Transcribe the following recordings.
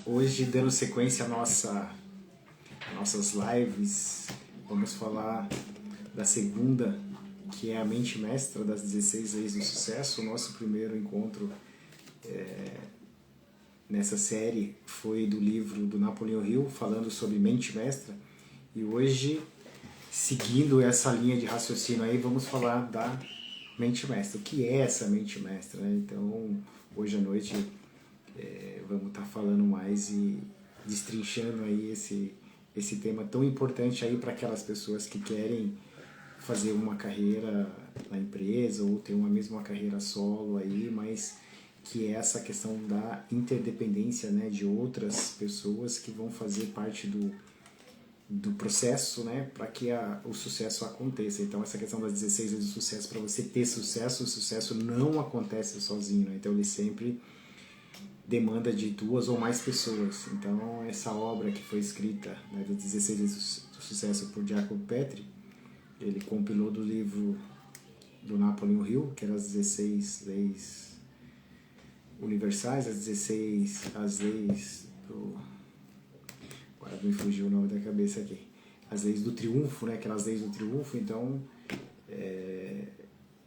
Hoje, dando sequência nossas lives, vamos falar da segunda, que é a mente mestra das 16 leis do sucesso. O nosso primeiro encontro nessa série foi do livro do Napoleão Hill, falando sobre mente mestra. E hoje, seguindo essa linha de raciocínio aí, vamos falar da mente mestra. O que é essa mente mestra, né? Então, hoje à noite vamos estar falando mais e destrinchando aí esse tema tão importante aí para aquelas pessoas que querem fazer uma carreira na empresa ou ter uma mesma carreira solo aí, mas que é essa questão da interdependência, né, de outras pessoas que vão fazer parte do processo, né, para que o sucesso aconteça. Então, essa questão das 16 vezes do sucesso, para você ter sucesso, o sucesso não acontece sozinho, né? Então, ele sempre demanda de duas ou mais pessoas. Então, essa obra que foi escrita, né, das 16 vezes do sucesso por Jacob Petri, ele compilou do livro do Napoleon Hill, que eram as 16 leis universais, as leis do... Agora me fugiu o nome da cabeça aqui. As leis do triunfo, né? Aquelas leis do triunfo. Então,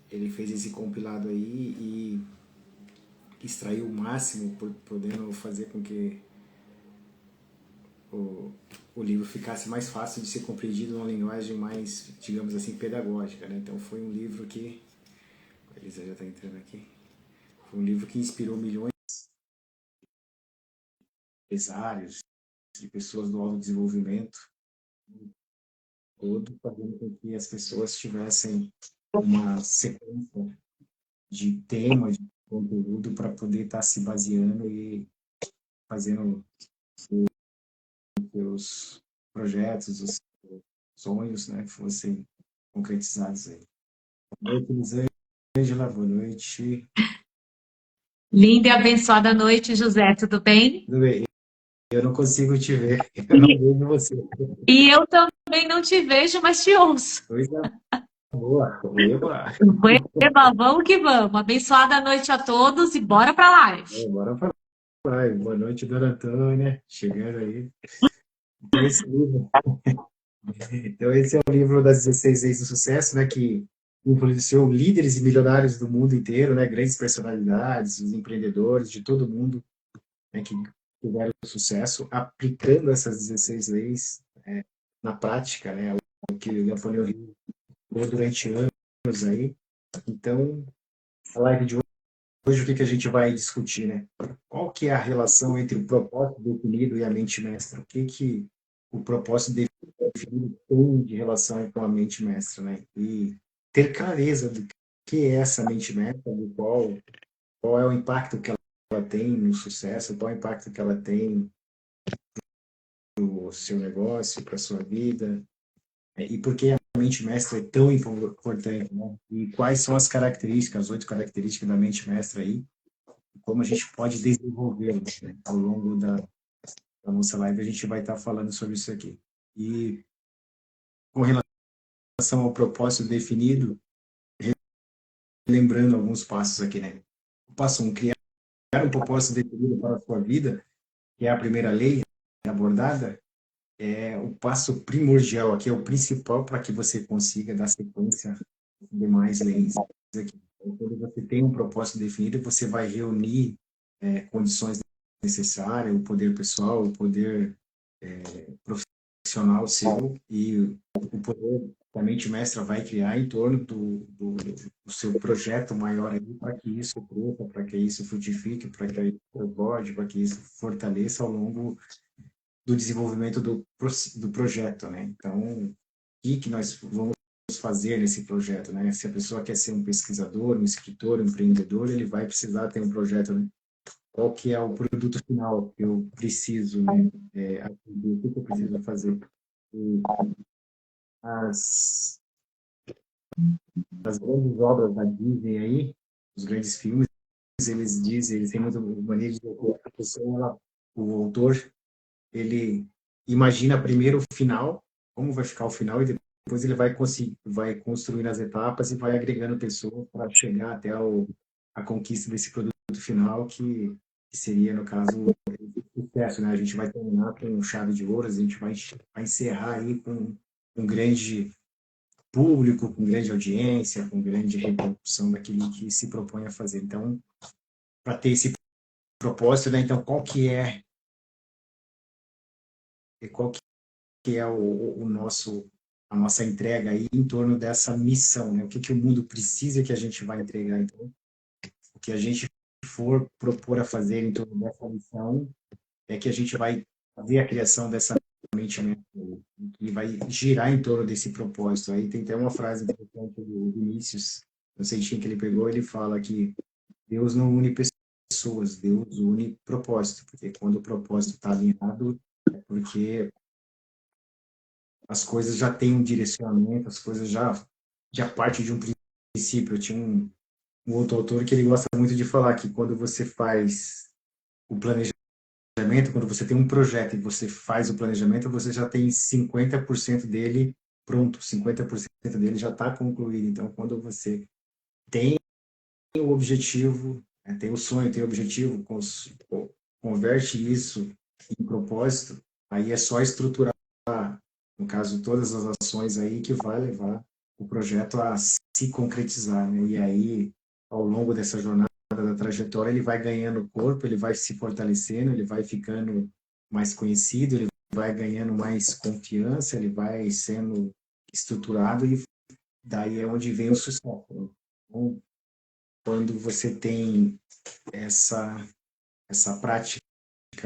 ele fez esse compilado aí e extraiu o máximo, podendo fazer com que o livro ficasse mais fácil de ser compreendido numa linguagem mais, digamos assim, pedagógica, né? Então foi um livro que... A Elisa já está entrando aqui. Foi um livro que inspirou milhões de empresários, de pessoas do autodesenvolvimento, todo fazendo com que as pessoas tivessem uma sequência de temas, de conteúdo para poder estar se baseando e fazendo os projetos, os sonhos, né, fossem concretizados aí. Boa noite, Elisângela, boa noite. Linda e abençoada noite, José, tudo bem? Tudo bem? Eu não consigo te ver, eu não vejo você. E eu também não te vejo, mas te ouço. Coisa boa, eba. Eba, vamos que vamos. Abençoada noite a todos e bora pra live. Bora para lá. Boa noite, dona Antônia, chegando aí. Então esse é o livro das 16 leis do sucesso, né, que influenciou líderes e milionários do mundo inteiro, né, grandes personalidades, os empreendedores de todo mundo, né, que tiveram sucesso aplicando essas 16 leis na prática, né, o que o Napoleão Hill falou durante anos aí. Então, a live de hoje, o que a gente vai discutir, né? Qual que é a relação entre o propósito definido e a mente mestra? O que o propósito definido tem de relação com a mente mestra, né? E ter clareza do que é essa mente mestra, do qual é o impacto que ela tem no sucesso, qual é o impacto que ela tem no seu negócio, para a sua vida, e por que a mente mestra é tão importante, né? E quais são as características, as 8 características da mente mestra aí, como a gente pode desenvolvê-la, né? Ao longo da nossa live a gente vai estar falando sobre isso aqui. E com relação ao propósito definido, lembrando alguns passos aqui, né? O passo 1, criar um propósito definido para a sua vida, que é a primeira lei abordada, é o passo primordial aqui, é o principal para que você consiga dar sequência às demais leis aqui. Então, quando você tem um propósito definido, você vai reunir condições necessárias, o poder pessoal, o poder profissional seu e o poder que a mente mestra vai criar em torno do seu projeto maior aí, para que isso cresça, para que isso frutifique, para que isso transborde, para que isso fortaleça ao longo do desenvolvimento do projeto, né? Então, o que nós vamos fazer nesse projeto, né? Se a pessoa quer ser um pesquisador, um escritor, um empreendedor, ele vai precisar ter um projeto, né? Qual que é o produto final que eu preciso, né? O que eu preciso fazer? E as, as grandes obras da Disney aí, os grandes filmes, eles dizem, eles têm muita mania de dizer que a pessoa, o autor, ele imagina primeiro o final, como vai ficar o final, e depois ele vai conseguir, vai construir as etapas e vai agregando pessoas para chegar até a conquista desse produto final que que seria, no caso, o sucesso, né? A gente vai terminar com chave de ouro, a gente vai encerrar aí com um grande público, com grande audiência, com grande repercussão daquilo que se propõe a fazer. Então, para ter esse propósito, né? Então, qual que é o nosso a nossa entrega aí em torno dessa missão, né? O que que o mundo precisa que a gente vai entregar. Então, o que a gente for propor a fazer em torno dessa missão é que a gente vai fazer a criação dessa mente, né? Que vai girar em torno desse propósito. Aí tem até uma frase importante do Vinícius, não sei de quem que ele pegou, ele fala que Deus não une pessoas, Deus une propósito, porque quando o propósito está alinhado, é porque as coisas já têm um direcionamento, as coisas já partem de um princípio. Eu tinha um outro autor que ele gosta muito de falar que quando você faz o planejamento, quando você tem um projeto e você faz o planejamento, você já tem 50% dele pronto, 50% dele já está concluído. Então, quando você tem o objetivo, tem o sonho, tem o objetivo, converte isso em propósito, aí é só estruturar, no caso, todas as ações aí que vai levar o projeto a se concretizar, né? E aí, ao longo dessa jornada, da trajetória, ele vai ganhando corpo, ele vai se fortalecendo, ele vai ficando mais conhecido, ele vai ganhando mais confiança, ele vai sendo estruturado e daí é onde vem o sucesso, né? Então, quando você tem essa prática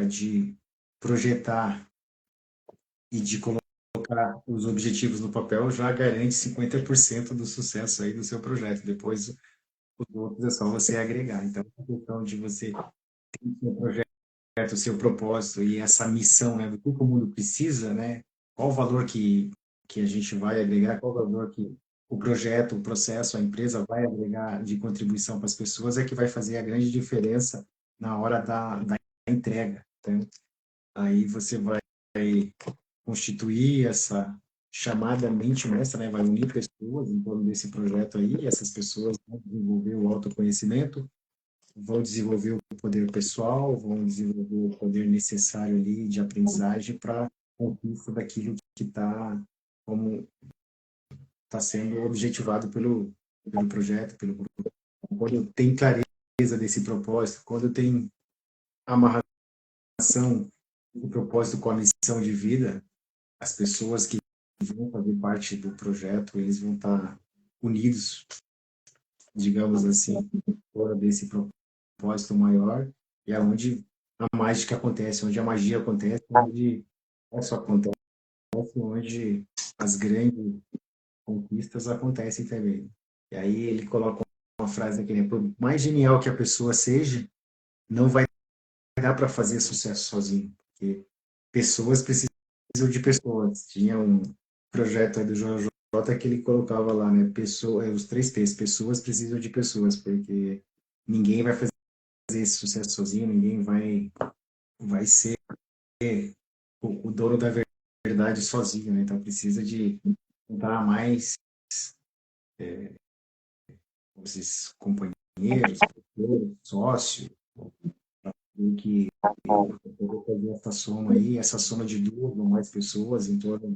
de projetar e de colocar os objetivos no papel, já garante 50% do sucesso aí do seu projeto. Depois, os outros é só você agregar. Então, a questão de você ter o seu projeto, o seu propósito e essa missão, né, do que o mundo precisa, né? Qual o valor que a gente vai agregar, qual o valor que o projeto, o processo, a empresa vai agregar de contribuição para as pessoas é que vai fazer a grande diferença na hora da entrega. Então, aí você vai constituir essa chamada mente mestra, né? Vai unir pessoas em torno desse projeto aí, e essas pessoas vão desenvolver o autoconhecimento, vão desenvolver o poder pessoal, vão desenvolver o poder necessário ali de aprendizagem para conquista daquilo que está como está sendo objetivado pelo projeto, pelo grupo. Quando tem clareza desse propósito, quando tem amarração do propósito com a missão de vida, as pessoas que vão fazer parte do projeto, eles vão estar unidos, digamos assim, fora desse propósito maior, e é onde a mágica acontece, onde a magia acontece, onde isso acontece, onde as grandes conquistas acontecem também. E aí ele coloca uma frase aqui, né? Por mais genial que a pessoa seja, não vai dar para fazer sucesso sozinho, porque pessoas precisam de pessoas. Tinha um projeto aí do João J que ele colocava lá, né? Os três P's, pessoas precisam de pessoas, porque ninguém vai fazer esse sucesso sozinho, ninguém vai ser o dono da verdade sozinho, né? Então precisa de juntar mais esses companheiros, sócios, e que eu vou fazer essa soma aí, essa soma de duas ou mais pessoas em torno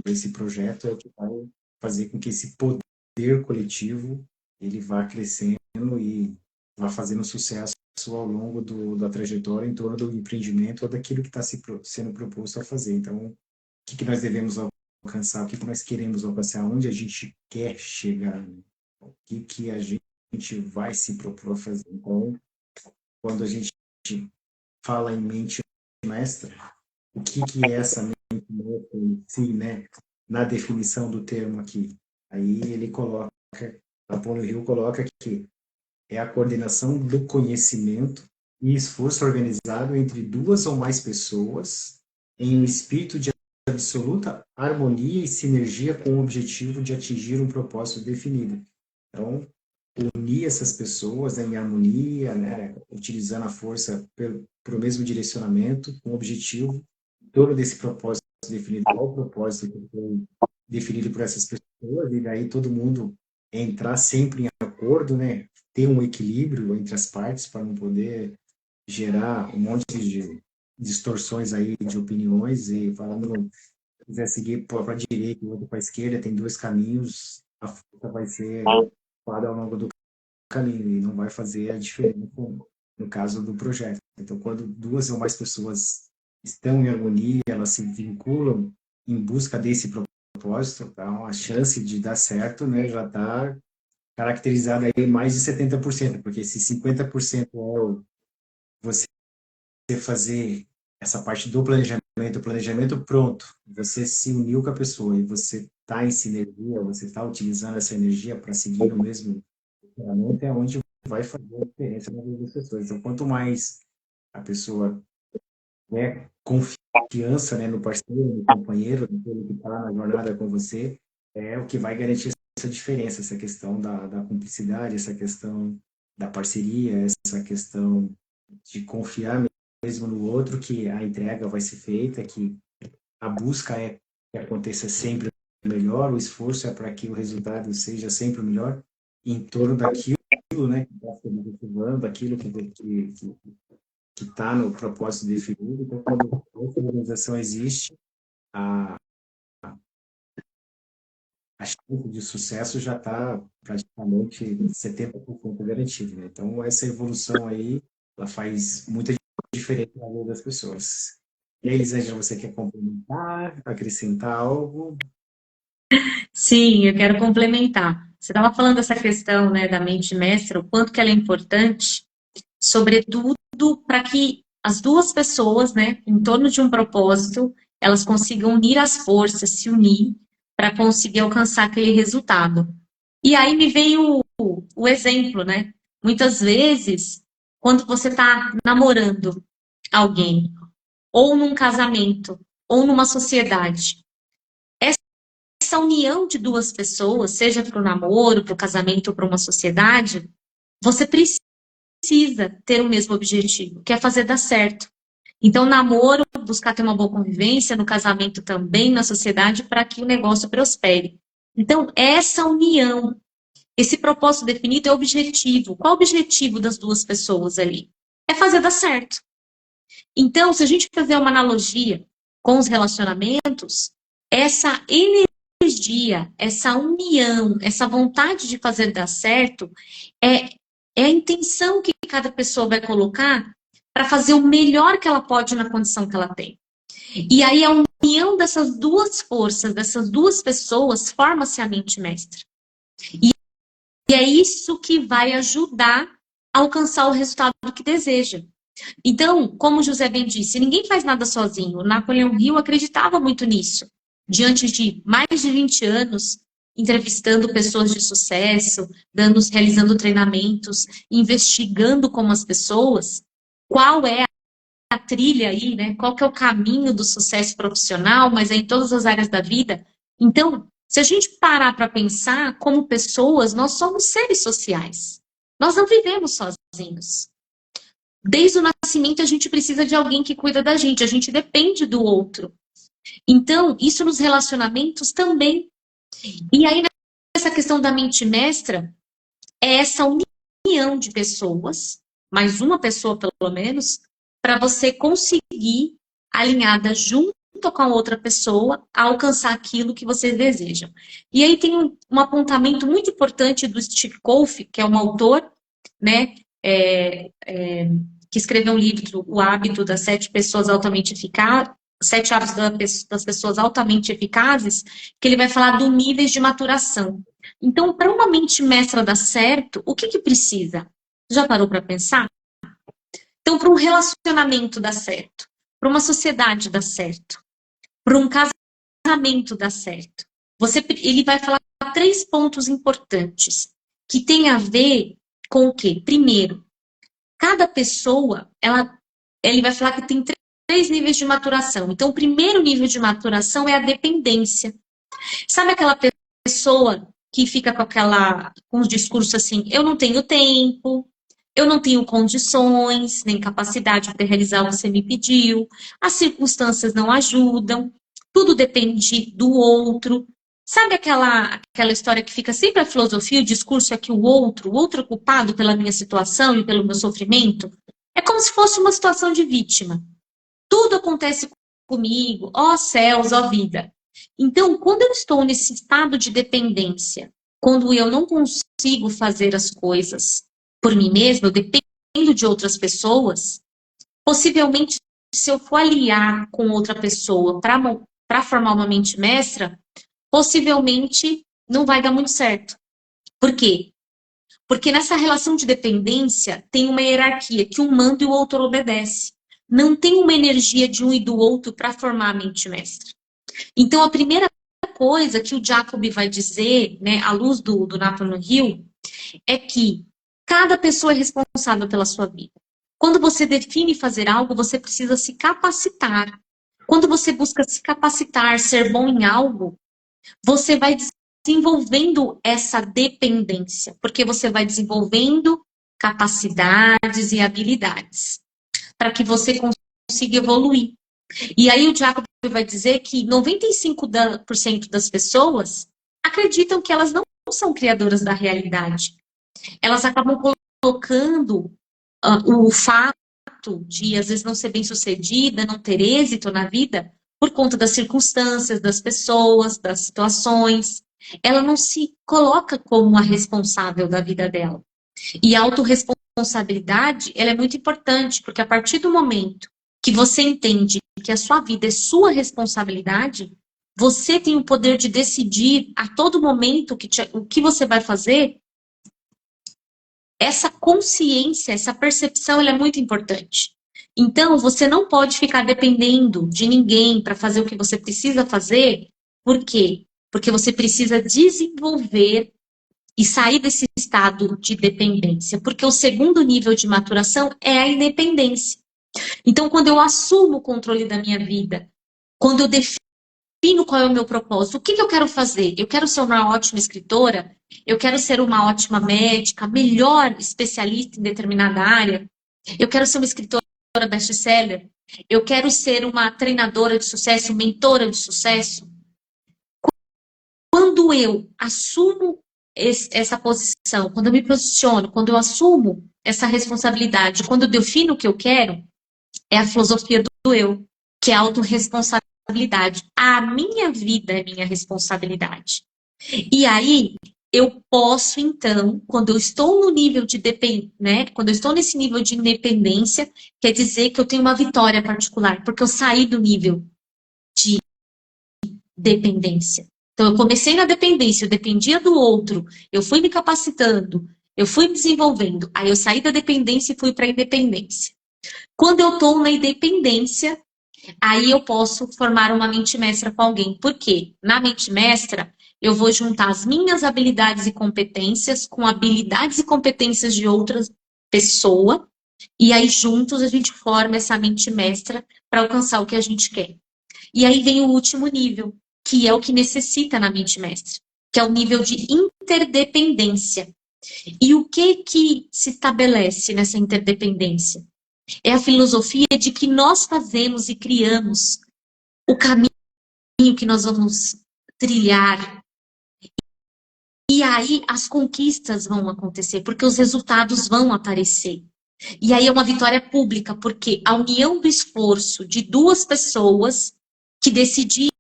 desse projeto é o que vai fazer com que esse poder coletivo ele vá crescendo e vá fazendo sucesso ao longo da trajetória em torno do empreendimento ou daquilo que está sendo proposto a fazer. Então, o que nós devemos alcançar, o que nós queremos alcançar, onde a gente quer chegar, né? O que a gente vai se propor a fazer. Então, quando a gente fala em mente mestra, o que é essa mente mestra em si, né? Na definição do termo aqui. Aí ele coloca, Apollo Hill coloca que é a coordenação do conhecimento e esforço organizado entre duas ou mais pessoas em um espírito de absoluta harmonia e sinergia com o objetivo de atingir um propósito definido. Então, unir essas pessoas, né, em harmonia, né, utilizando a força para o mesmo direcionamento, com o objetivo, todo desse propósito definido, qual o propósito que foi definido por essas pessoas, e daí todo mundo entrar sempre em acordo, né, ter um equilíbrio entre as partes para não poder gerar um monte de distorções aí de opiniões e falando, se quiser seguir para a direita e outro para a esquerda, tem dois caminhos, a força vai ser ocupada ao longo do caminho e não vai fazer a diferença no caso do projeto. Então, quando duas ou mais pessoas estão em harmonia, elas se vinculam em busca desse propósito, então a chance de dar certo, né, já está caracterizada aí mais de 70%, porque se 50% é você fazer essa parte do planejamento, o planejamento pronto, você se uniu com a pessoa e você está em sinergia, você está utilizando essa energia para seguir o mesmo planejamento, é onde vai fazer a diferença na vida das pessoas. Então, quanto mais a pessoa confiança, né, no parceiro, no companheiro, naquele que está na jornada com você, é o que vai garantir essa diferença, essa questão da cumplicidade, essa questão da parceria, essa questão de confiar mesmo no outro, que a entrega vai ser feita, que a busca é que aconteça sempre melhor, o esforço é para que o resultado seja sempre melhor, em torno daquilo, né, que está se objetivando, aquilo que está no propósito definido. Então, quando essa organização existe, a, a chance de sucesso já está praticamente 70% garantida, né? Então, essa evolução aí, ela faz muita diferença na vida das pessoas. E aí, Elisângela, você quer complementar, acrescentar algo? Sim, eu quero complementar. Você estava falando dessa questão, né, da mente mestra, o quanto que ela é importante, sobretudo para que as duas pessoas, né, em torno de um propósito, elas consigam unir as forças, se unir para conseguir alcançar aquele resultado. E aí me veio o exemplo, né? Muitas vezes, quando você está namorando alguém, ou num casamento, ou numa sociedade, essa união de duas pessoas, seja para o namoro, para o casamento ou para uma sociedade, você precisa ter o mesmo objetivo, que é fazer dar certo. Então, namoro, buscar ter uma boa convivência, no casamento também, na sociedade, para que o negócio prospere. Então, essa união, esse propósito definido é o objetivo. Qual o objetivo das duas pessoas ali? É fazer dar certo. Então, se a gente fazer uma analogia com os relacionamentos, essa energia, essa união, essa vontade de fazer dar certo é a intenção que cada pessoa vai colocar para fazer o melhor que ela pode na condição que ela tem. E aí a união dessas duas forças, dessas duas pessoas, forma-se a mente mestra. E é isso que vai ajudar a alcançar o resultado que deseja. Então, como o José bem disse, ninguém faz nada sozinho. O Napoleão Hill acreditava muito nisso. Diante de mais de 20 anos, entrevistando pessoas de sucesso, realizando treinamentos, investigando como as pessoas, qual é a trilha aí, né? Qual que é o caminho do sucesso profissional, mas é em todas as áreas da vida. Então, se a gente parar para pensar, como pessoas, nós somos seres sociais. Nós não vivemos sozinhos. Desde o nascimento, a gente precisa de alguém que cuida da gente, a gente depende do outro. Então, isso nos relacionamentos também. E aí, nessa questão da mente mestra, é essa união de pessoas, mais uma pessoa pelo menos, para você conseguir, alinhada junto com a outra pessoa, a alcançar aquilo que vocês desejam. E aí tem um apontamento muito importante do Steve Colfe, que é um autor, né, que escreveu um livro, O Hábito das Sete Pessoas Altamente Eficazes, Sete Hábitos das Pessoas Altamente Eficazes, que ele vai falar de níveis de maturação. Então, para uma mente mestra dar certo, o que precisa? Já parou para pensar? Então, para um relacionamento dar certo, para uma sociedade dar certo, para um casamento dar certo, ele vai falar 3 pontos importantes que tem a ver com o quê? Primeiro, cada pessoa, ele vai falar que tem 3 níveis de maturação. Então, o primeiro nível de maturação é a dependência. Sabe aquela pessoa que fica com os discursos assim, eu não tenho tempo, eu não tenho condições, nem capacidade para realizar o que você me pediu, as circunstâncias não ajudam, tudo depende do outro. Sabe aquela história que fica sempre a filosofia, o discurso é que o outro é culpado pela minha situação e pelo meu sofrimento? É como se fosse uma situação de vítima. Tudo acontece comigo, ó céus, ó vida. Então, quando eu estou nesse estado de dependência, quando eu não consigo fazer as coisas por mim mesma, eu dependo de outras pessoas, possivelmente, se eu for aliar com outra pessoa para formar uma mente mestra, possivelmente não vai dar muito certo. Por quê? Porque nessa relação de dependência tem uma hierarquia que um manda e o outro obedece. Não tem uma energia de um e do outro para formar a mente mestra. Então, a primeira coisa que o Jacob vai dizer, né, à luz do Napoleon Hill, é que cada pessoa é responsável pela sua vida. Quando você define fazer algo, você precisa se capacitar. Quando você busca se capacitar, ser bom em algo, você vai desenvolvendo essa dependência, porque você vai desenvolvendo capacidades e habilidades para que você consiga evoluir. E aí o Jacob vai dizer que 95% das pessoas acreditam que elas não são criadoras da realidade. Elas acabam colocando o fato de, às vezes, não ser bem-sucedida, não ter êxito na vida, por conta das circunstâncias, das pessoas, das situações. Ela não se coloca como a responsável da vida dela. E a autorresponsabilidade, ela é muito importante, porque a partir do momento que você entende que a sua vida é sua responsabilidade, você tem o poder de decidir a todo momento o que você vai fazer. Essa consciência, essa percepção, ela é muito importante. Então, você não pode ficar dependendo de ninguém para fazer o que você precisa fazer. Por quê? Porque você precisa desenvolver e sair desse estado de dependência. Porque o segundo nível de maturação é a independência. Então, quando eu assumo o controle da minha vida, quando eu defino qual é o meu propósito, o que eu quero fazer? Eu quero ser uma ótima escritora? Eu quero ser uma ótima médica, melhor especialista em determinada área? Eu quero ser uma escritora best-seller? Eu quero ser uma treinadora de sucesso, mentora de sucesso? Quando eu assumo essa posição, quando eu me posiciono, quando eu assumo essa responsabilidade, quando eu defino o que eu quero, é a filosofia do eu, que é a autorresponsabilidade. A minha vida é minha responsabilidade. E aí, eu posso, então, quando eu estou no nível de né? Quando eu estou nesse nível de independência, quer dizer que eu tenho uma vitória particular, porque eu saí do nível de dependência. Então, eu comecei na dependência, eu dependia do outro, eu fui me capacitando, eu fui me desenvolvendo, aí eu saí da dependência e fui para a independência. Quando eu estou na independência, aí eu posso formar uma mente mestra com alguém. Por quê? Na mente mestra, eu vou juntar as minhas habilidades e competências com habilidades e competências de outra pessoa, e aí juntos a gente forma essa mente mestra para alcançar o que a gente quer. E aí vem o último nível, que é o que necessita na mente mestra, que é o nível de interdependência. E o que se estabelece nessa interdependência? É a filosofia de que nós fazemos e criamos o caminho que nós vamos trilhar. E aí as conquistas vão acontecer, porque os resultados vão aparecer. E aí é uma vitória pública, porque a união do esforço de duas pessoas que decidiram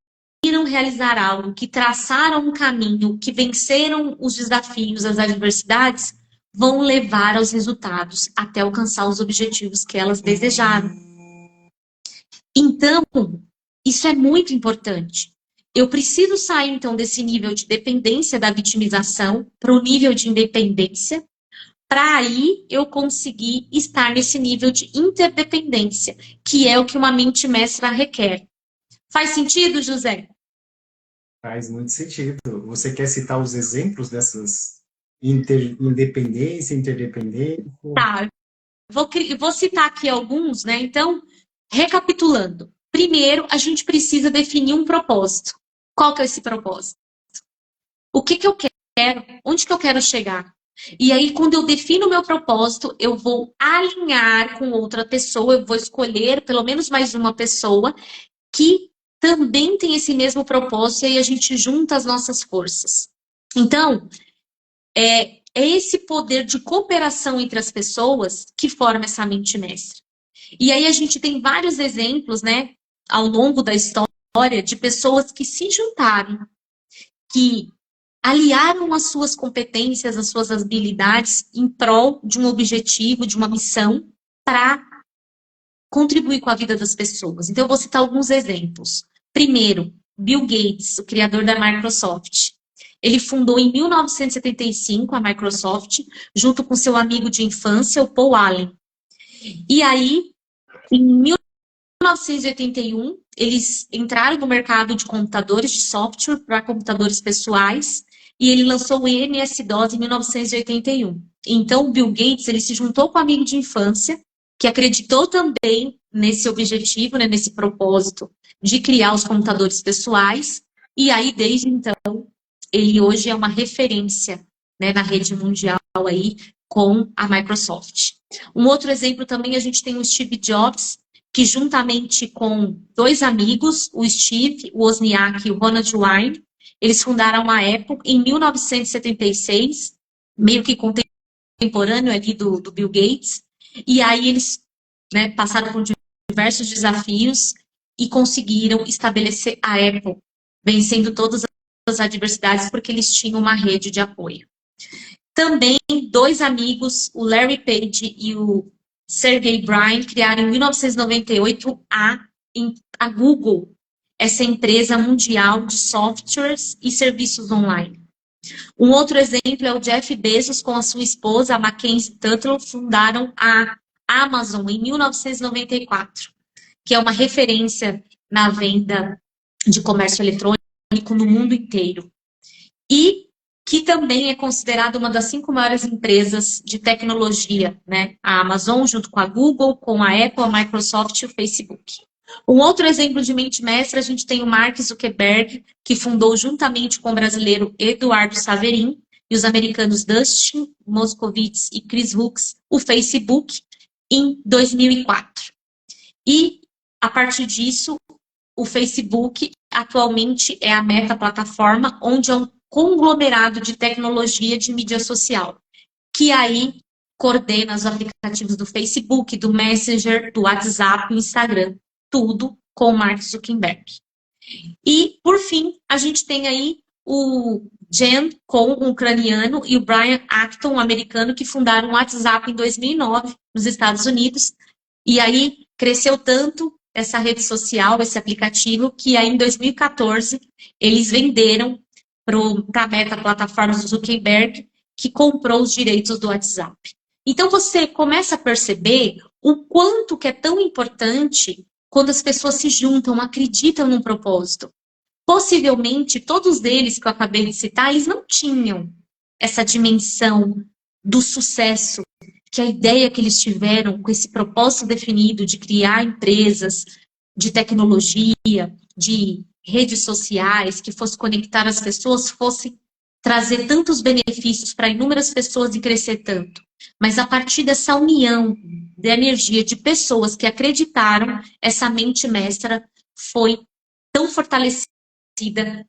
realizar algo, que traçaram um caminho, que venceram os desafios, as adversidades, vão levar aos resultados até alcançar os objetivos que elas desejaram. Então, isso é muito importante. Eu preciso sair, então, desse nível de dependência da vitimização para o nível de independência, para aí eu conseguir estar nesse nível de interdependência, que é o que uma mente mestra requer. Faz sentido, José? Faz muito sentido. Você quer citar os exemplos dessas independência, interdependência? Tá, vou citar aqui alguns, né? Então, recapitulando. Primeiro, a gente precisa definir um propósito. Qual que é esse propósito? O que eu quero? Onde que eu quero chegar? E aí, quando eu defino o meu propósito, eu vou alinhar com outra pessoa, eu vou escolher pelo menos mais uma pessoa que também tem esse mesmo propósito, e aí a gente junta as nossas forças. Então, é esse poder de cooperação entre as pessoas que forma essa mente mestra. E aí a gente tem vários exemplos, né, ao longo da história, de pessoas que se juntaram, que aliaram as suas competências, as suas habilidades em prol de um objetivo, de uma missão, para contribuir com a vida das pessoas. Então, eu vou citar alguns exemplos. Primeiro, Bill Gates, o criador da Microsoft. Ele fundou em 1975 a Microsoft, junto com seu amigo de infância, o Paul Allen. E aí, em 1981, eles entraram no mercado de computadores de software para computadores pessoais e ele lançou o MS-DOS em 1981. Então, o Bill Gates ele se juntou com um amigo de infância que acreditou também nesse objetivo, né, nesse propósito de criar os computadores pessoais e aí, desde então, ele hoje é uma referência, né, na rede mundial aí com a Microsoft. Um outro exemplo também, a gente tem o Steve Jobs, que juntamente com dois amigos, o Steve, o Wozniak e o Ronald Wayne, eles fundaram a Apple em 1976, meio que contemporâneo ali do Bill Gates, e aí eles, né, passaram por diversos desafios e conseguiram estabelecer a Apple, vencendo todas as adversidades porque eles tinham uma rede de apoio. Também dois amigos, o Larry Page e o Sergey Brin, criaram em 1998 a Google, essa empresa mundial de softwares e serviços online. Um outro exemplo é o Jeff Bezos com a sua esposa, a Mackenzie Tuttle, fundaram a Amazon em 1994, que é uma referência na venda de comércio eletrônico no mundo inteiro. E que também é considerada uma das 5 maiores empresas de tecnologia, né? A Amazon, junto com a Google, com a Apple, a Microsoft e o Facebook. Um outro exemplo de mente mestra, a gente tem o Mark Zuckerberg, que fundou juntamente com o brasileiro Eduardo Saverin e os americanos Dustin Moskovitz e Chris Hooks, o Facebook, em 2004. E, a partir disso, o Facebook atualmente é a Meta plataforma, onde é um conglomerado de tecnologia de mídia social, que aí coordena os aplicativos do Facebook, do Messenger, do WhatsApp, do Instagram, tudo com o Mark Zuckerberg. E, por fim, a gente tem aí o Jen Koh, um ucraniano, e o Brian Acton, um americano, que fundaram o WhatsApp em 2009, nos Estados Unidos, e aí cresceu tanto essa rede social, esse aplicativo, que aí em 2014 eles venderam para a Meta plataforma do Zuckerberg, que comprou os direitos do WhatsApp. Então você começa a perceber o quanto que é tão importante quando as pessoas se juntam, acreditam num propósito. Possivelmente, todos eles que eu acabei de citar, eles não tinham essa dimensão do sucesso, que a ideia que eles tiveram com esse propósito definido de criar empresas de tecnologia, de redes sociais, que fosse conectar as pessoas, fosse trazer tantos benefícios para inúmeras pessoas e crescer tanto. Mas a partir dessa união de energia de pessoas que acreditaram, essa mente mestra foi tão fortalecida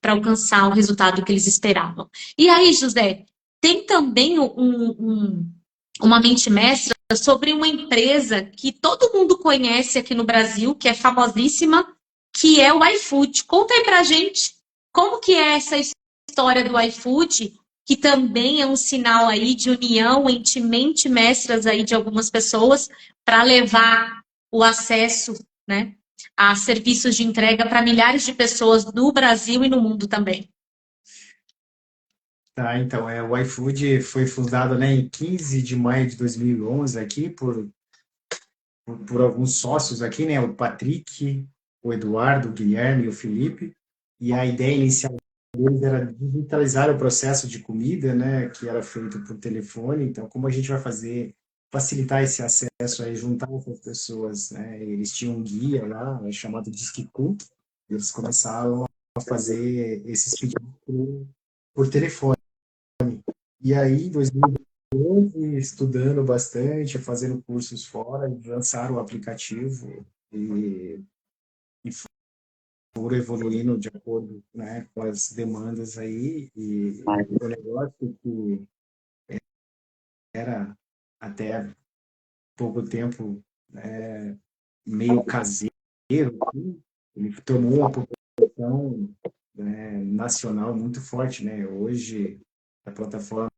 para alcançar o resultado que eles esperavam. E aí, José, tem também uma mente mestra sobre uma empresa que todo mundo conhece aqui no Brasil, que é famosíssima, que é o iFood. Conta aí pra gente como que é essa história do iFood, que também é um sinal aí de união entre mente mestras aí de algumas pessoas para levar o acesso, né, a serviços de entrega para milhares de pessoas no Brasil e no mundo também. Tá, então, o iFood foi fundado, né, em 15 de maio de 2011 aqui por alguns sócios aqui, né, o Patrick, o Eduardo, o Guilherme e o Felipe, e a ideia inicial deles era digitalizar o processo de comida, né, que era feito por telefone. Então, como a gente vai fazer, facilitar esse acesso aí, juntar essas pessoas, né? Eles tinham um guia lá, chamado Disque Cook, e eles começaram a fazer esses pedidos por telefone. E aí, em 2012, estudando bastante, fazendo cursos fora, lançaram o aplicativo e foram evoluindo de acordo, né, com as demandas aí. E o negócio que era até pouco tempo meio caseiro, assim, ele tomou uma proporção, nacional muito forte, né? Hoje, a plataforma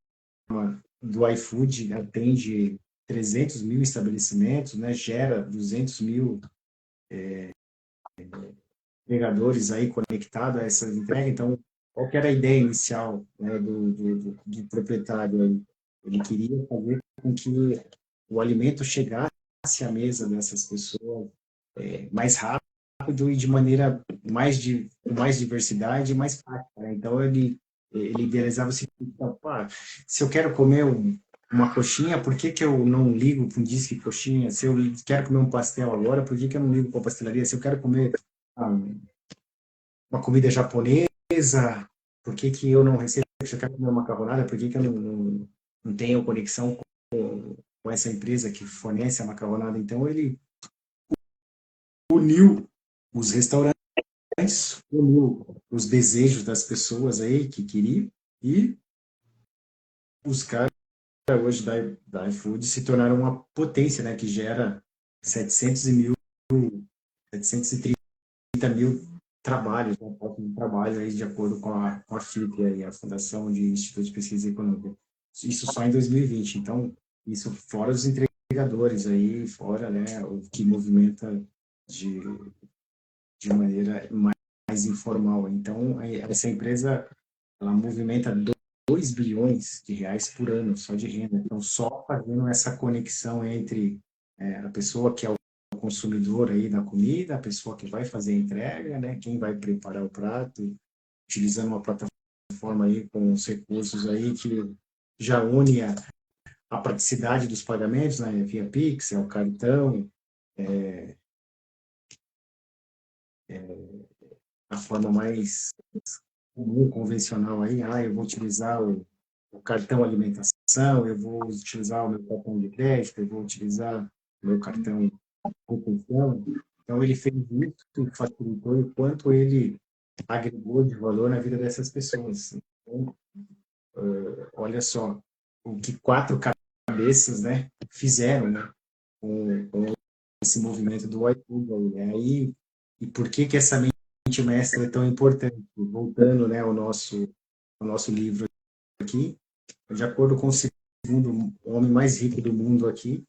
do iFood atende 300 mil estabelecimentos, né? Gera 200 mil entregadores aí conectados a essa entrega. Então, qual que era a ideia inicial, né, do proprietário aí? Ele queria fazer com que o alimento chegasse à mesa dessas pessoas mais rápido e de maneira com mais diversidade e mais prática, né? Então, ele idealizava o seguinte: "Pá, se eu quero comer uma coxinha, por que que eu não ligo para um disque coxinha? Se eu quero comer um pastel agora, por que que eu não ligo para a pastelaria? Se eu quero comer ah, uma comida japonesa, por que que eu não recebo? Se eu quero comer uma macarronada, por que que eu não tenho conexão com essa empresa que fornece a macarronada?" Então, ele uniu os restaurantes, uniu os desejos das pessoas aí que queriam e os caras hoje da iFood se tornaram uma potência, né, que gera 700 mil, 730 mil trabalhos, né, postos de trabalho aí, de acordo com a FIP, aí, a Fundação de Instituto de Pesquisa Econômica. Isso só em 2020. Então, isso fora os entregadores aí, fora, né, o que movimenta de, de maneira mais informal. Então, essa empresa, ela movimenta 2 bilhões de reais por ano só de renda. Então, só fazendo essa conexão entre a pessoa que é o consumidor aí da comida, a pessoa que vai fazer a entrega, né, quem vai preparar o prato, utilizando uma plataforma aí com os recursos aí que já une a praticidade dos pagamentos, né, via Pix, é o cartão, a forma mais comum, convencional aí, eu vou utilizar o cartão alimentação, eu vou utilizar o meu cartão de crédito, eu vou utilizar o meu cartão refeição. Então, ele fez isso e facilitou o quanto ele agregou de valor na vida dessas pessoas. Então, olha só, o que quatro cabeças, né, fizeram, né, com esse movimento do iFood aí, né? Aí, e por que que essa mente mestra é tão importante? Voltando, né, ao nosso livro aqui, de acordo com o segundo homem mais rico do mundo aqui,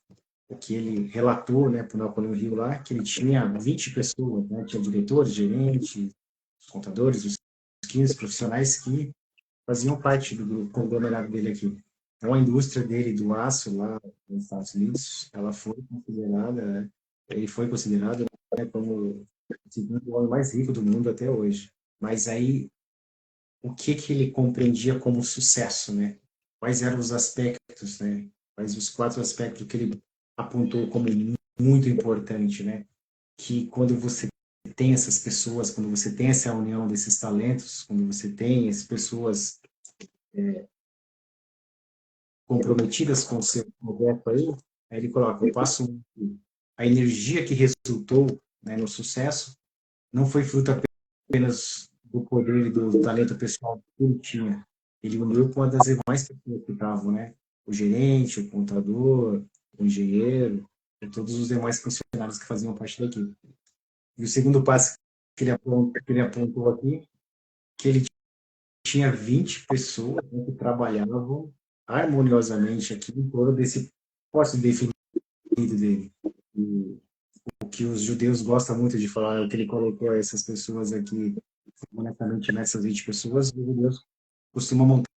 o que ele relatou, né, para o Napoleão Hill lá, que ele tinha 20 pessoas, né, tinha diretores, gerentes, contadores, os 15 profissionais que faziam parte do conglomerado dele aqui. Então, a indústria dele do aço lá nos Estados Unidos, ela foi considerada, né, ele foi considerado, né, como o segundo homem mais rico do mundo até hoje. Mas aí, o que que ele compreendia como sucesso, né? Quais eram os aspectos, né? Quais os quatro aspectos que ele apontou como muito importante, né? Que quando você tem essas pessoas, quando você tem essa união desses talentos, quando você tem essas pessoas comprometidas com o seu projeto aí ele coloca, o passo um, a energia que resultou, né, no sucesso não foi fruto apenas do poder e do talento pessoal que ele tinha. Ele uniu com uma das demais pessoas que estavam, né? O gerente, o contador, o engenheiro, e todos os demais funcionários que faziam parte da equipe. E o segundo passo que ele apontou aqui, que ele tinha 20 pessoas, né, que trabalhavam harmoniosamente aqui em torno desse posto definido dele. E o que os judeus gostam muito de falar, é o que ele colocou essas pessoas aqui, honestamente, nessas 20 pessoas, os judeus costumam montar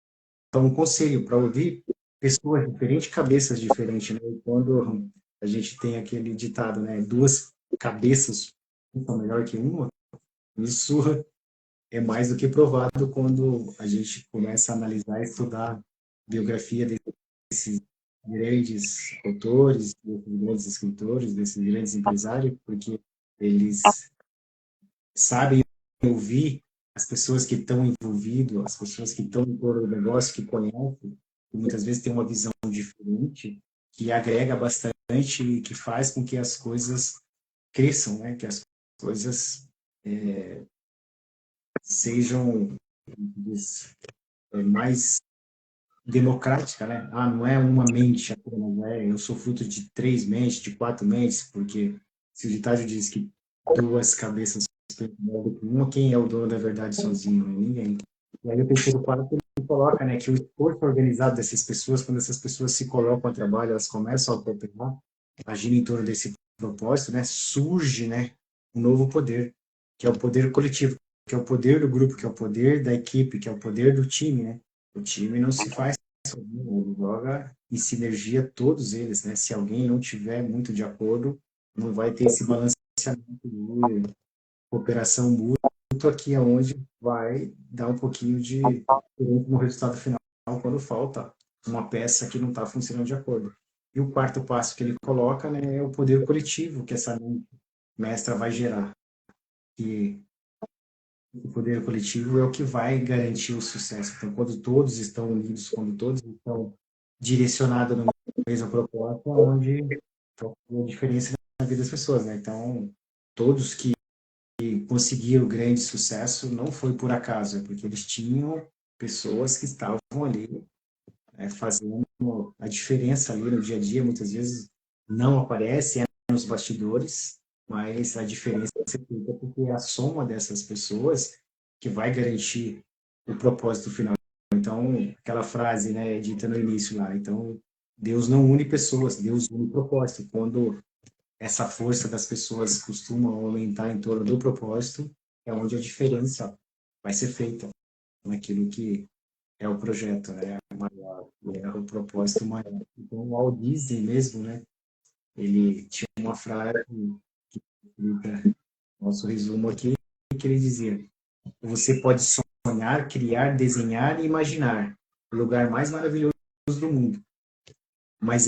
um conselho para ouvir pessoas diferentes, cabeças diferentes, né? E quando a gente tem aquele ditado, né, duas cabeças são melhor que uma, isso é mais do que provado quando a gente começa a analisar e estudar a biografia desses grandes autores, desses grandes escritores, desses grandes empresários, porque eles sabem ouvir as pessoas que estão envolvidas, as pessoas que estão em torno do negócio, que conhecem, e muitas vezes têm uma visão diferente, que agrega bastante e que faz com que as coisas cresçam, né? Que as coisas sejam mais democrática, né? Ah, não é uma mente apenas, né? Eu sou fruto de 3 mentes, de 4 mentes, porque se o ditado diz que duas cabeças pensam melhor do que uma, quem é o dono da verdade sozinho? Né? Ninguém. E aí o terceiro parágrafo ele coloca, né, que o esforço organizado dessas pessoas, quando essas pessoas se colocam ao trabalho, elas começam a cooperar, agindo em torno desse propósito, né, surge, né, um novo poder, que é o poder coletivo, que é o poder do grupo, que é o poder da equipe, que é o poder do time, né? O time não se faz sozinho, ele joga em sinergia todos eles, né? Se alguém não tiver muito de acordo, não vai ter esse balanceamento de cooperação mútua, aqui é onde vai dar um pouquinho de diferença no resultado final, quando falta uma peça que não está funcionando de acordo. E o quarto passo que ele coloca, né, é o poder coletivo que essa mestra vai gerar. Que o poder coletivo é o que vai garantir o sucesso. Então, quando todos estão unidos, quando todos estão direcionados no mesmo propósito, é onde faz a diferença na vida das pessoas, né? Então, todos que conseguiram grande sucesso não foi por acaso, é porque eles tinham pessoas que estavam ali, fazendo a diferença ali no dia a dia. Muitas vezes não aparece, nos bastidores, mas a diferença é feita porque é a soma dessas pessoas que vai garantir o propósito final. Então, aquela frase, né, dita no início lá, então, Deus não une pessoas, Deus une propósito. Quando essa força das pessoas costuma aumentar em torno do propósito, é onde a diferença vai ser feita naquilo que é o projeto, né, maior, é o propósito maior. Então, o Walt Disney mesmo, né, ele tinha uma frase que explica nosso resumo aqui, que ele dizia: você pode sonhar, criar, desenhar e imaginar o lugar mais maravilhoso do mundo, mas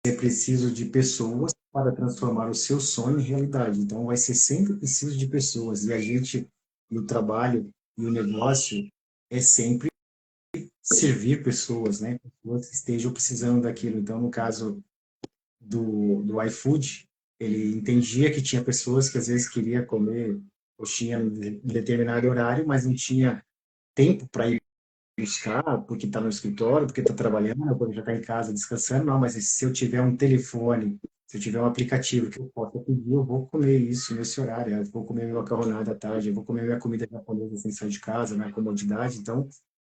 é preciso de pessoas para transformar o seu sonho em realidade. Então, vai ser sempre preciso de pessoas. E a gente, no trabalho e o negócio, é sempre servir pessoas, né? Pessoas que estejam precisando daquilo. Então, no caso do iFood, ele entendia que tinha pessoas que às vezes queria comer coxinha em determinado horário, mas não tinha tempo para ir buscar, porque está no escritório, porque está trabalhando, porque já está em casa descansando. Não, mas se eu tiver um telefone, se eu tiver um aplicativo que eu possa pedir, eu vou comer isso nesse horário. Eu vou comer meu macarronada à tarde, eu vou comer minha comida japonesa sem sair de casa, na comodidade. Então,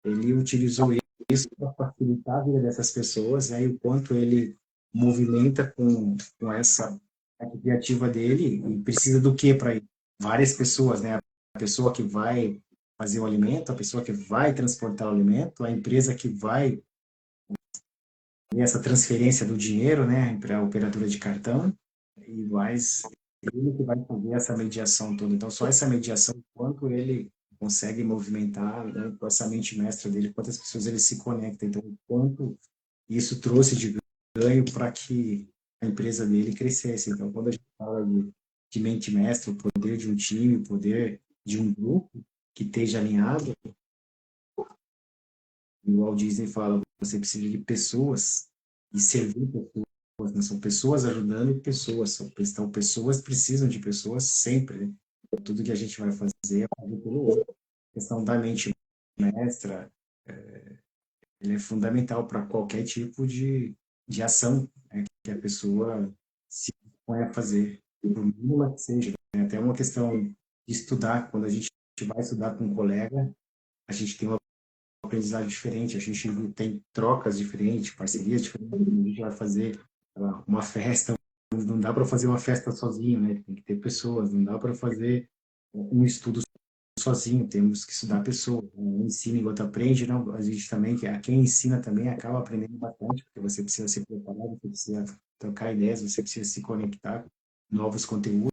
ele utilizou isso para facilitar a vida dessas pessoas, né? E o quanto ele movimenta com essa arte criativa dele, e precisa do que para ir? Várias pessoas, né? A pessoa que vai fazer o alimento, a pessoa que vai transportar o alimento, a empresa que vai ter essa transferência do dinheiro, né, para a operadora de cartão, e mais ele que vai fazer essa mediação toda. Então, só essa mediação, quanto ele consegue movimentar, né, com essa mente mestra dele, quantas pessoas ele se conecta, então, quanto isso trouxe de ganho para que a empresa dele crescesse. Então, quando a gente fala de mente mestra, o poder de um time, o poder de um grupo que esteja alinhado, e o Walt Disney fala, você precisa de pessoas e servir pessoas, né? São pessoas ajudando pessoas. Então, pessoas precisam de pessoas sempre, né? Tudo que a gente vai fazer é fazer pelo outro. A questão da mente mestra, ele é fundamental para qualquer tipo de ação, né, que a pessoa se põe a fazer, por mínima que seja, né? Até uma questão de estudar, quando a gente vai estudar com um colega, a gente tem uma aprendizagem diferente, a gente tem trocas diferentes, parcerias diferentes, a gente vai fazer uma festa, não dá para fazer uma festa sozinho, né? Tem que ter pessoas, não dá para fazer um estudo sozinho, temos que estudar pessoas. Um ensina enquanto aprende, não, a gente também, quem ensina também acaba aprendendo bastante, porque você precisa se preparar, você precisa trocar ideias, você precisa se conectar com novos conteúdos,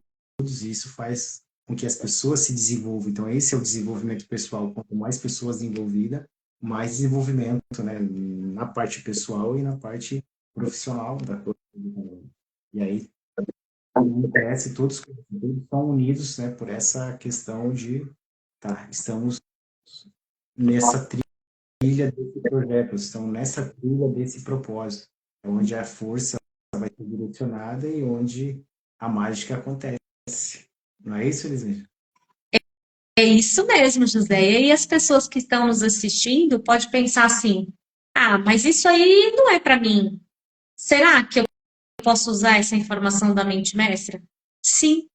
e isso faz com que as pessoas se desenvolvam. Então, esse é o desenvolvimento pessoal. Quanto mais pessoas envolvidas, mais desenvolvimento, né, na parte pessoal e na parte profissional da coisa. E aí, cresce, todos estão unidos, né, por essa questão de, tá, estamos nessa trilha desse projeto, estão nessa trilha desse propósito, é onde a força vai ser direcionada e onde a mágica acontece. Não é isso, Elisângela? É isso mesmo, José. E aí as pessoas que estão nos assistindo pode pensar assim: Ah, mas isso aí não é para mim. Será que eu posso usar essa informação da mente mestra? Sim,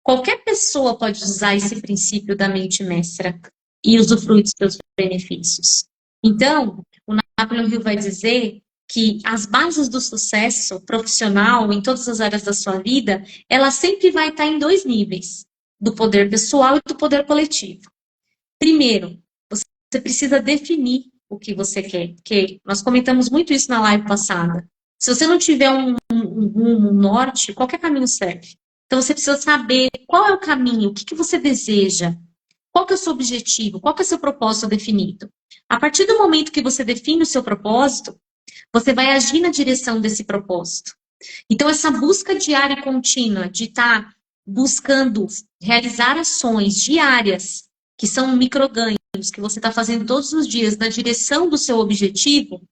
qualquer pessoa pode usar esse princípio da mente mestra e usufruir dos seus benefícios. Então, o Napoleon Hill vai dizer que as bases do sucesso profissional em todas as áreas da sua vida, ela sempre vai estar em dois níveis, do poder pessoal e do poder coletivo. Primeiro, você precisa definir o que você quer, porque nós comentamos muito isso na live passada. Se você não tiver um norte, qualquer caminho serve. Então você precisa saber qual é o caminho, o que você deseja, qual que é o seu objetivo, qual que é o seu propósito definido. A partir do momento que você define o seu propósito, você vai agir na direção desse propósito. Então essa busca diária e contínua de estar buscando realizar ações diárias, que são microganhos, que você está fazendo todos os dias na direção do seu objetivo,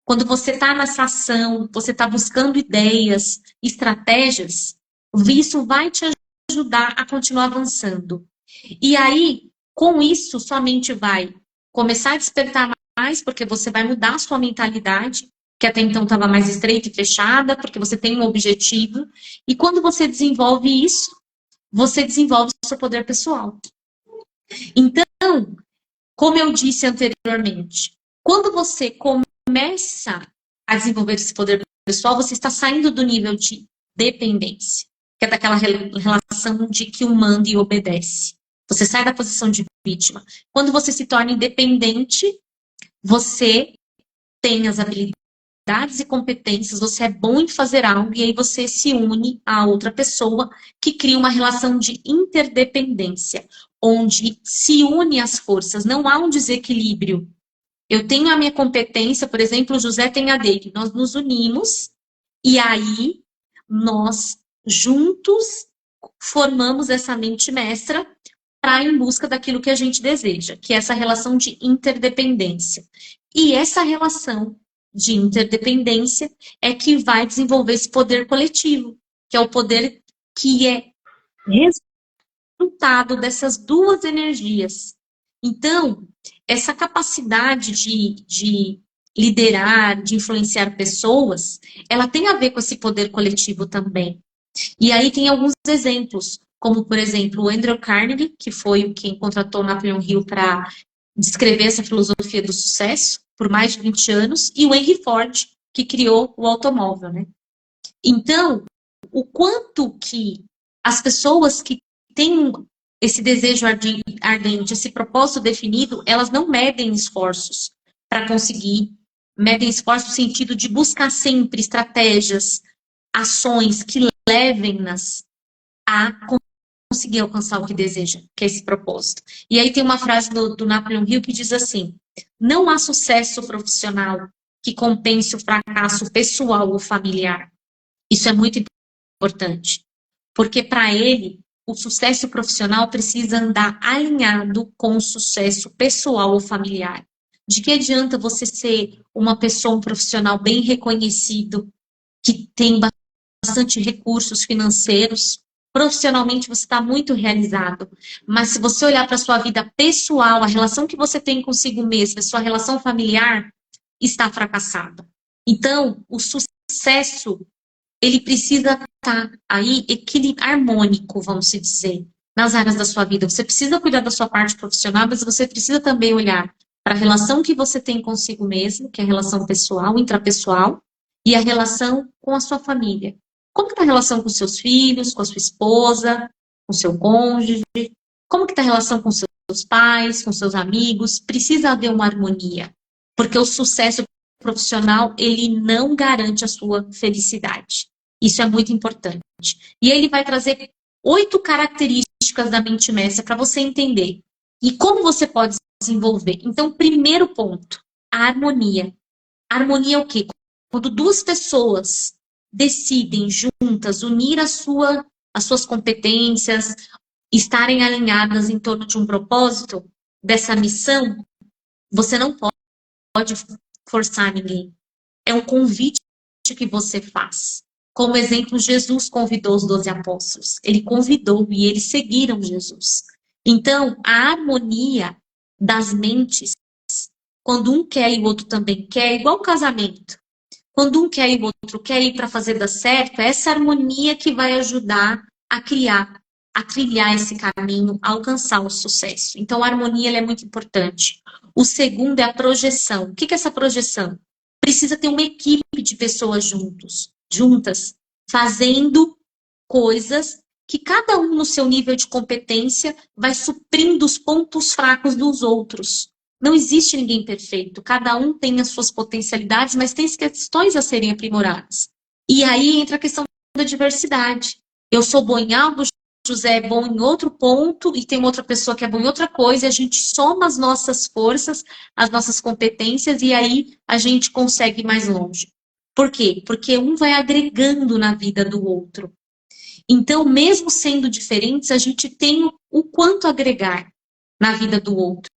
quando você está nessa ação, você está buscando ideias, estratégias, isso vai te ajudar a continuar avançando. E aí, com isso, sua mente vai começar a despertar mais, porque você vai mudar a sua mentalidade, que até então estava mais estreita e fechada, porque você tem um objetivo. E quando você desenvolve isso, você desenvolve o seu poder pessoal. Então, como eu disse anteriormente, quando você começa a desenvolver esse poder pessoal, você está saindo do nível de dependência, que é daquela relação de que o manda e obedece. Você sai da posição de vítima. Quando você se torna independente, você tem as habilidades e competências, você é bom em fazer algo e aí você se une a outra pessoa que cria uma relação de interdependência, onde se une as forças, não há um desequilíbrio. Eu tenho a minha competência, por exemplo, o José tem a dele. Nós nos unimos e aí nós juntos formamos essa mente mestra para ir em busca daquilo que a gente deseja, que é essa relação de interdependência. E essa relação de interdependência é que vai desenvolver esse poder coletivo, que é o poder que é resultado dessas duas energias. Então, essa capacidade de liderar, de influenciar pessoas, ela tem a ver com esse poder coletivo também. E aí tem alguns exemplos, como, por exemplo, o Andrew Carnegie, que foi quem contratou Napoleon Hill para descrever essa filosofia do sucesso por mais de 20 anos, e o Henry Ford, que criou o automóvel, né? Então, o quanto que as pessoas que têm esse desejo ardente, esse propósito definido, elas não medem esforços para conseguir, medem esforços no sentido de buscar sempre estratégias, ações que levem-nas a conseguir alcançar o que deseja, que é esse propósito. E aí tem uma frase do Napoleon Hill que diz assim: não há sucesso profissional que compense o fracasso pessoal ou familiar. Isso é muito importante, porque para ele, o sucesso profissional precisa andar alinhado com o sucesso pessoal ou familiar. De que adianta você ser uma pessoa, um profissional bem reconhecido, que tem bastante recursos financeiros, profissionalmente você está muito realizado, mas se você olhar para a sua vida pessoal, a relação que você tem consigo mesmo, a sua relação familiar, está fracassada. Então, o sucesso, ele precisa estar aí harmônico, vamos dizer, nas áreas da sua vida. Você precisa cuidar da sua parte profissional, mas você precisa também olhar para a relação que você tem consigo mesmo, que é a relação pessoal, intrapessoal, e a relação com a sua família. Como que está a relação com seus filhos, com a sua esposa, com seu cônjuge? Como que está a relação com seus pais, com seus amigos? Precisa haver uma harmonia, porque o sucesso profissional, ele não garante a sua felicidade. Isso é muito importante. E ele vai trazer 8 características da mente mestra para você entender. E como você pode desenvolver. Então, primeiro ponto, a harmonia. A harmonia é o quê? Quando duas pessoas decidem juntas unir as suas competências, estarem alinhadas em torno de um propósito, dessa missão, você não pode forçar ninguém. É um convite que você faz. Como exemplo, Jesus convidou os 12 apóstolos. Ele convidou e eles seguiram Jesus. Então, a harmonia das mentes, quando um quer e o outro também quer, igual o casamento. Quando um quer e o outro quer ir para fazer dar certo, é essa harmonia que vai ajudar a criar, a trilhar esse caminho, a alcançar o sucesso. Então, a harmonia ela é muito importante. O segundo é a projeção. O que é essa projeção? Precisa ter uma equipe de pessoas juntas, fazendo coisas que cada um no seu nível de competência vai suprindo os pontos fracos dos outros. Não existe ninguém perfeito, cada um tem as suas potencialidades, mas tem questões a serem aprimoradas. E aí entra a questão da diversidade. Eu sou bom em algo, José é bom em outro ponto, e tem outra pessoa que é boa em outra coisa, e a gente soma as nossas forças, as nossas competências, e aí a gente consegue ir mais longe. Por quê? Porque um vai agregando na vida do outro. Então, mesmo sendo diferentes, a gente tem o quanto agregar na vida do outro,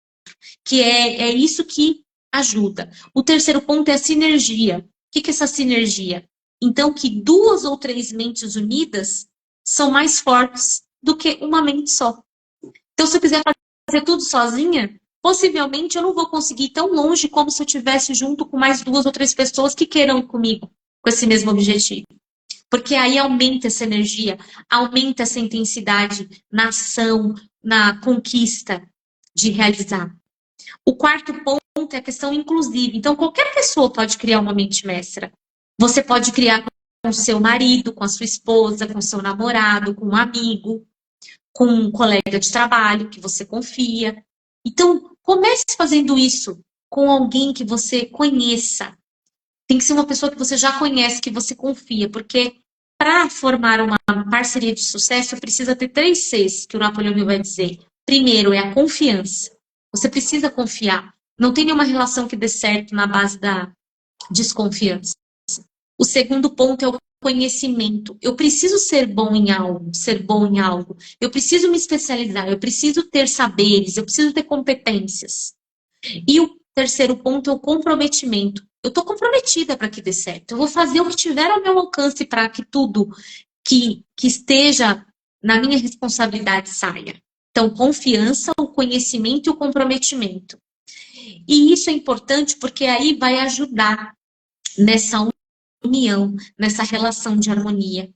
que é isso que ajuda. O terceiro ponto é a sinergia. O que é essa sinergia? Então, que 2 ou 3 mentes unidas são mais fortes do que uma mente só. Então, se eu quiser fazer tudo sozinha, possivelmente eu não vou conseguir ir tão longe como se eu estivesse junto com mais 2 ou 3 pessoas que queiram ir comigo, com esse mesmo objetivo. Porque aí aumenta essa energia, aumenta essa intensidade na ação, na conquista de realizar. O quarto ponto é a questão inclusiva. Então, qualquer pessoa pode criar uma mente mestra. Você pode criar com o seu marido, com a sua esposa, com o seu namorado, com um amigo, com um colega de trabalho que você confia. Então, comece fazendo isso com alguém que você conheça. Tem que ser uma pessoa que você já conhece, que você confia, porque para formar uma parceria de sucesso, precisa ter 3 Cs, que o Napoleão Hill vai dizer. Primeiro é a confiança. Você precisa confiar. Não tem nenhuma relação que dê certo na base da desconfiança. O segundo ponto é o conhecimento. Eu preciso ser bom em algo, ser bom em algo. Eu preciso me especializar, eu preciso ter saberes, eu preciso ter competências. E o terceiro ponto é o comprometimento. Eu estou comprometida para que dê certo. Eu vou fazer o que tiver ao meu alcance para que tudo que esteja na minha responsabilidade saia. Então, confiança, o conhecimento e o comprometimento. E isso é importante porque aí vai ajudar nessa união, nessa relação de harmonia.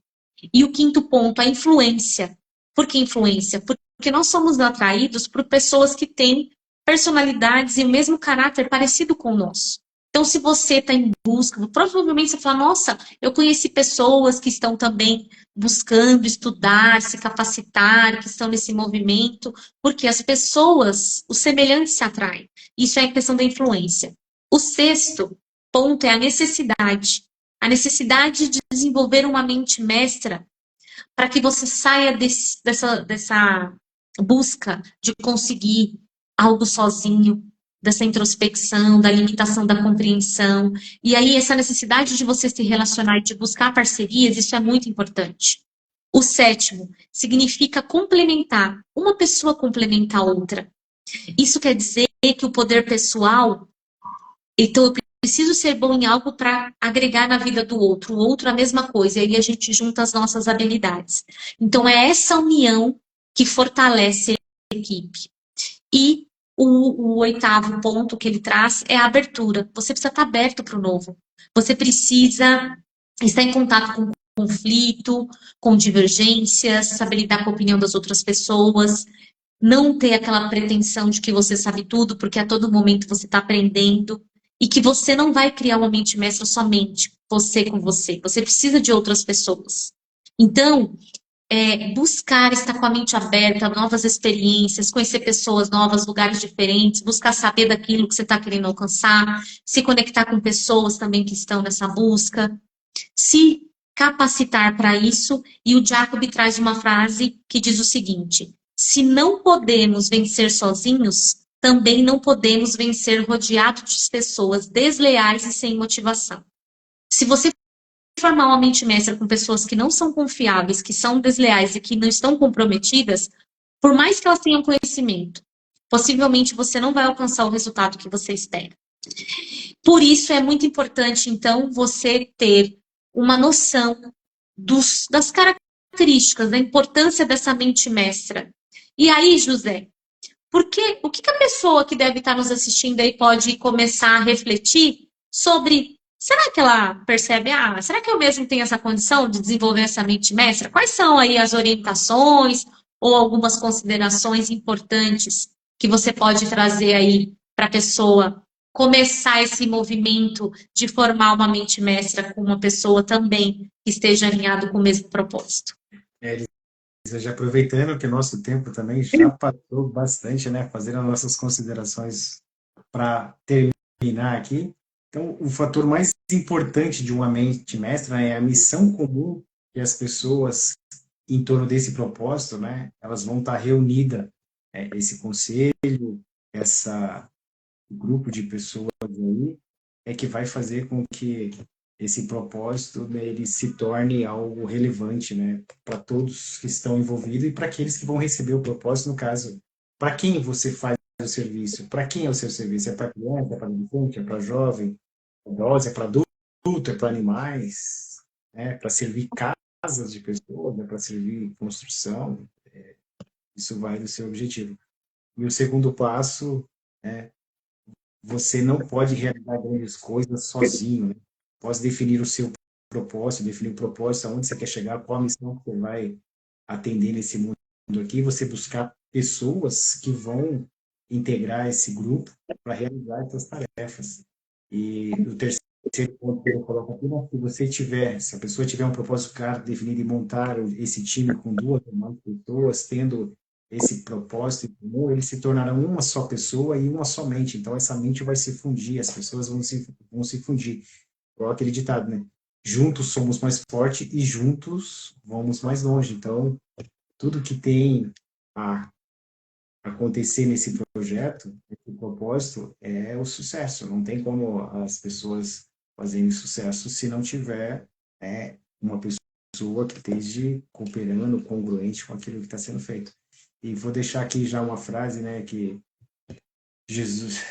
E o quinto ponto, a influência. Por que influência? Porque nós somos atraídos por pessoas que têm personalidades e o mesmo caráter parecido com o nosso. Então, se você está em busca, provavelmente você fala, nossa, eu conheci pessoas que estão também buscando estudar, se capacitar, que estão nesse movimento, porque as pessoas, os semelhantes se atraem. Isso é a questão da influência. O sexto ponto é a necessidade. A necessidade de desenvolver uma mente mestra para que você saia dessa busca de conseguir algo sozinho, dessa introspecção, da limitação da compreensão. E aí, essa necessidade de você se relacionar e de buscar parcerias, isso é muito importante. O sétimo significa complementar. Uma pessoa complementa a outra. Isso quer dizer que o poder pessoal, então eu preciso ser bom em algo para agregar na vida do outro. O outro a mesma coisa. E aí a gente junta as nossas habilidades. Então é essa união que fortalece a equipe. E o oitavo ponto que ele traz é a abertura. Você precisa estar aberto para o novo. Você precisa estar em contato com conflito, com divergências, saber lidar com a opinião das outras pessoas, não ter aquela pretensão de que você sabe tudo, porque a todo momento você está aprendendo, e que você não vai criar uma mente mestra somente, você com você. Você precisa de outras pessoas. Então, buscar estar com a mente aberta, novas experiências, conhecer pessoas novas, lugares diferentes, buscar saber daquilo que você está querendo alcançar, se conectar com pessoas também que estão nessa busca, se capacitar para isso. E o Jacob traz uma frase que diz o seguinte: se não podemos vencer sozinhos, também não podemos vencer rodeados de pessoas desleais e sem motivação. Se você formar uma mente mestra com pessoas que não são confiáveis, que são desleais e que não estão comprometidas, por mais que elas tenham conhecimento, possivelmente você não vai alcançar o resultado que você espera. Por isso é muito importante, então, você ter uma noção das características, da importância dessa mente mestra. E aí, José, Porque o que que a pessoa que deve estar nos assistindo aí pode começar a refletir sobre, será que ela percebe, será que eu mesmo tenho essa condição de desenvolver essa mente mestra? Quais são aí as orientações ou algumas considerações importantes que você pode trazer aí para a pessoa começar esse movimento de formar uma mente mestra com uma pessoa também que esteja alinhado com o mesmo propósito? Já aproveitando que o nosso tempo também já passou bastante, né? Fazendo as nossas considerações para terminar aqui. Então, o fator mais importante de uma mente mestra, né, é a missão comum que as pessoas em torno desse propósito, né? Elas vão estar reunidas, esse conselho, essa grupo de pessoas aí, é que vai fazer com que esse propósito, né, ele se torne algo relevante, né, para todos que estão envolvidos e para aqueles que vão receber o propósito, no caso, para quem você faz o serviço, para quem é o seu serviço, é para criança, é para adolescente, é para jovem, é idosa, é para adulto, é para animais, para servir casas de pessoas, para servir construção, isso vai do seu objetivo. E o segundo passo é você não pode realizar grandes coisas sozinho, né? Pode definir o seu propósito, definir o propósito, aonde você quer chegar, qual a missão que você vai atender nesse mundo aqui, você buscar pessoas que vão integrar esse grupo para realizar essas tarefas. E o terceiro ponto que eu coloco aqui, né, se você tiver, se a pessoa tiver um propósito claro, definido e montar esse time com duas ou mais pessoas, tendo esse propósito em comum, eles se tornarão uma só pessoa e uma só mente. Então, essa mente vai se fundir, as pessoas vão se fundir. Igual aquele ditado, né? Juntos somos mais fortes e juntos vamos mais longe. Então, tudo que tem a acontecer nesse projeto, esse propósito, é o sucesso. Não tem como as pessoas fazerem sucesso se não tiver uma pessoa que esteja cooperando, congruente com aquilo que está sendo feito. E vou deixar aqui já uma frase, né, que Jesus,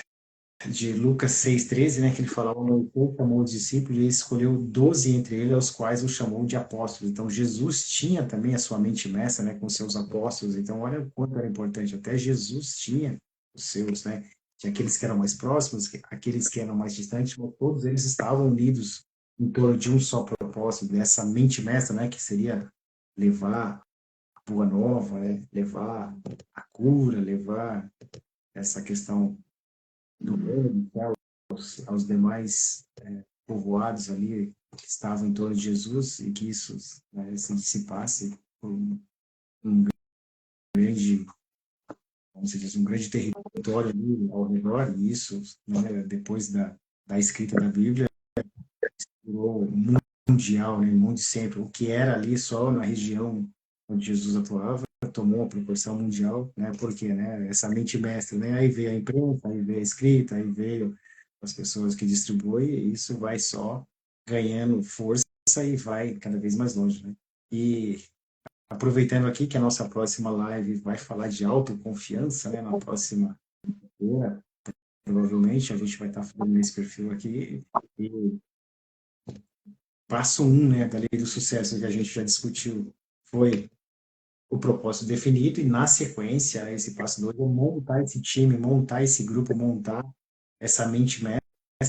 de Lucas 6,13, né, que ele falava, ele chamou os discípulos e ele escolheu 12 entre eles, aos quais o chamou de apóstolos. Então, Jesus tinha também a sua mente mestra, né, com seus apóstolos. Então, olha o quanto era importante. Até Jesus tinha os seus, né? Tinha aqueles que eram mais próximos, aqueles que eram mais distantes, mas todos eles estavam unidos em torno de um só propósito, dessa mente mestra, né, que seria levar a boa nova, né, levar a cura, levar essa questão do reino, né, aos demais povoados ali que estavam em torno de Jesus e que isso, né, se dissipasse por um grande, como se diz, um grande território ali ao redor, e isso, né, depois da escrita da Bíblia, virou mundial, né, mundo sempre, o que era ali só na região onde Jesus atuava, tomou uma proporção mundial, né, porque, né, essa mente mestra, né, aí veio a imprensa, aí veio a escrita, aí veio as pessoas que distribuem, e isso vai só ganhando força e vai cada vez mais longe, né. E aproveitando aqui que a nossa próxima live vai falar de autoconfiança, né, na próxima feira, provavelmente a gente vai estar falando nesse perfil aqui, e passo um, né, da lei do sucesso que a gente já discutiu foi o propósito definido, e na sequência, esse passo 2 é montar esse time, montar esse grupo, montar essa mente mestra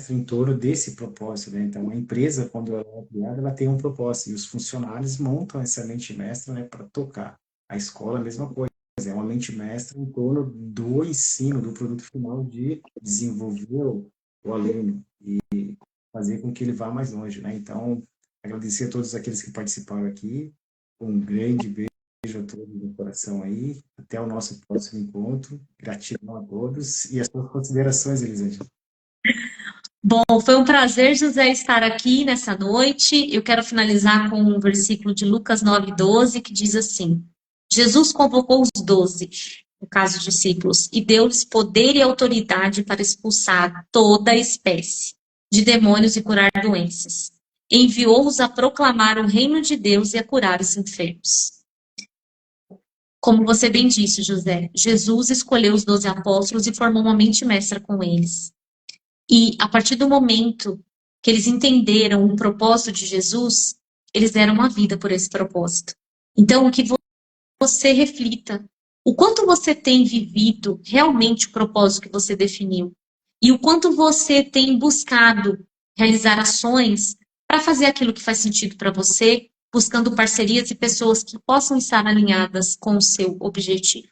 em torno desse propósito, né? Então, a empresa, quando ela é criada, ela tem um propósito, e os funcionários montam essa mente mestra, né, para tocar. A escola, a mesma coisa, é uma mente mestra em torno do ensino, do produto final, de desenvolver o aluno e fazer com que ele vá mais longe, né? Então, agradecer a todos aqueles que participaram aqui, um grande beijo a todos do coração aí. Até o nosso próximo encontro. Gratidão a todos. E as suas considerações, Elisângela? Bom, foi um prazer, José, estar aqui nessa noite. Eu quero finalizar com um versículo de Lucas 9:12, que diz assim: Jesus convocou os 12, no caso, discípulos, e deu-lhes poder e autoridade para expulsar toda espécie de demônios e curar doenças. Enviou-os a proclamar o reino de Deus e a curar os enfermos. Como você bem disse, José, Jesus escolheu os 12 apóstolos e formou uma mente mestra com eles. E a partir do momento que eles entenderam o propósito de Jesus, eles deram uma vida por esse propósito. Então, que você reflita o quanto você tem vivido realmente o propósito que você definiu e o quanto você tem buscado realizar ações para fazer aquilo que faz sentido para você, buscando parcerias e pessoas que possam estar alinhadas com o seu objetivo.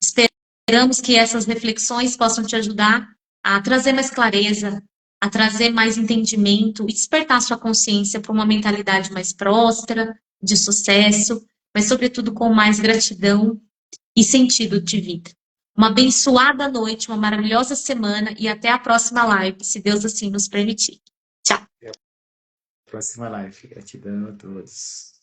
Esperamos que essas reflexões possam te ajudar a trazer mais clareza, a trazer mais entendimento e despertar sua consciência para uma mentalidade mais próspera, de sucesso, mas sobretudo com mais gratidão e sentido de vida. Uma abençoada noite, uma maravilhosa semana e até a próxima live, se Deus assim nos permitir. Tchau. Próxima live. Gratidão a todos.